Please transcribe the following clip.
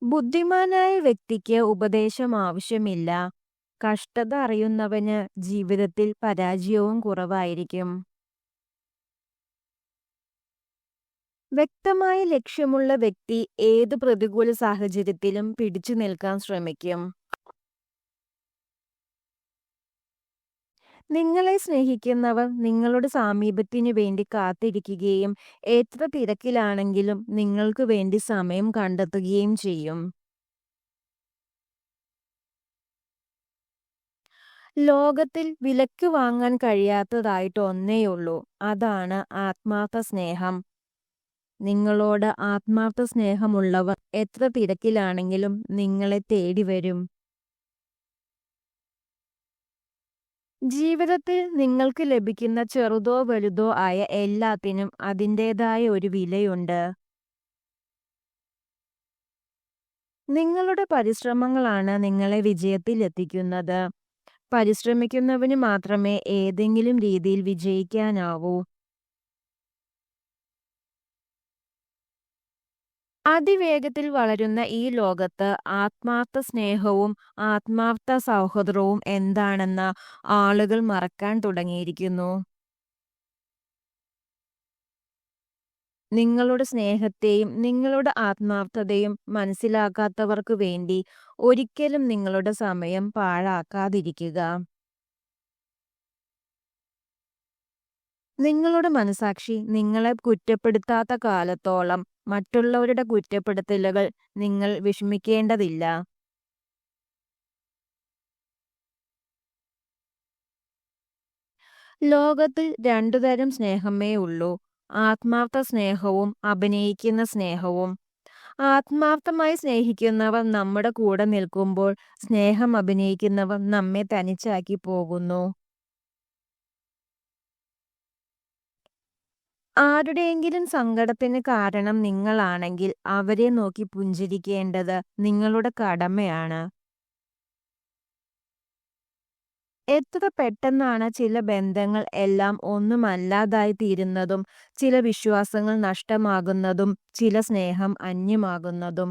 ബുദ്ധിമാനായ വ്യക്തിക്ക് ഉപദേശം ആവശ്യമില്ല. കഷ്ടത അറിയുന്നവന് ജീവിതത്തിൽ പരാജയവും കുറവായിരിക്കും. വ്യക്തമായ ലക്ഷ്യമുള്ള വ്യക്തി ഏത് പ്രതികൂല സാഹചര്യത്തിലും പിടിച്ചു നിൽക്കാൻ ശ്രമിക്കും. നിങ്ങളെ സ്നേഹിക്കുന്നവർ നിങ്ങളുടെ സാമീപ്യത്തിനു വേണ്ടി കാത്തിരിക്കുകയും എത്ര തിരക്കിലാണെങ്കിലും നിങ്ങൾക്ക് വേണ്ടി സമയം കണ്ടെത്തുകയും ചെയ്യും. ലോകത്തിൽ വിലയ്ക്ക് വാങ്ങാൻ കഴിയാത്തതായിട്ട് ഒന്നേയുള്ളൂ. അതാണ് ആത്മാർത്ഥ സ്നേഹം. നിങ്ങളോട് ആത്മാർത്ഥ സ്നേഹമുള്ളവർ എത്ര തിരക്കിലാണെങ്കിലും നിങ്ങളെ തേടി വരും. ജീവിതത്തിൽ നിങ്ങൾക്ക് ലഭിക്കുന്ന ചെറുതോ വലുതോ ആയ എല്ലാത്തിനും അതിൻ്റെതായ ഒരു വിലയുണ്ട്. നിങ്ങളുടെ പരിശ്രമങ്ങളാണ് നിങ്ങളെ വിജയത്തിൽ എത്തിക്കുന്നത്. പരിശ്രമിക്കുന്നവന് മാത്രമേ ഏതെങ്കിലും രീതിയിൽ വിജയിക്കാനാവൂ. അതിവേഗത്തിൽ വളരുന്ന ഈ ലോകത്ത് ആത്മാർത്ഥ സ്നേഹവും ആത്മാർത്ഥ സൗഹൃദവും എന്താണെന്ന് ആളുകൾ മറക്കാൻ തുടങ്ങിയിരിക്കുന്നു. നിങ്ങളുടെ സ്നേഹത്തെയും നിങ്ങളുടെ ആത്മാർത്ഥതയും മനസ്സിലാക്കാത്തവർക്ക് വേണ്ടി ഒരിക്കലും നിങ്ങളുടെ സമയം പാഴാക്കാതിരിക്കുക. നിങ്ങളുടെ മനസാക്ഷി നിങ്ങളെ കുറ്റപ്പെടുത്താത്ത കാലത്തോളം മറ്റുള്ളവരുടെ കുറ്റപ്പെടുത്തലുകൾ നിങ്ങൾ വിഷമിക്കേണ്ടതില്ല. ലോകത്തിൽ രണ്ടുതരം സ്നേഹമേ ഉള്ളൂ: ആത്മാർത്ഥ സ്നേഹവും അഭിനയിക്കുന്ന സ്നേഹവും. ആത്മാർത്ഥമായി സ്നേഹിക്കുന്നവർ നമ്മുടെ കൂടെ നിൽക്കുമ്പോൾ സ്നേഹം അഭിനയിക്കുന്നവർ നമ്മെ തനിച്ചാക്കി പോകുന്നു. ആരുടെയെങ്കിലും സങ്കടത്തിന് കാരണം നിങ്ങളാണെങ്കിൽ അവരെ നോക്കി പുഞ്ചിരിക്കേണ്ടത് നിങ്ങളുടെ കടമയാണ്. എത്ര പെട്ടെന്നാണ് ചില ബന്ധങ്ങൾ എല്ലാം ഒന്നുമല്ലാതായി തീരുന്നതും ചില വിശ്വാസങ്ങൾ നഷ്ടമാകുന്നതും ചില സ്നേഹം അന്യമാകുന്നതും.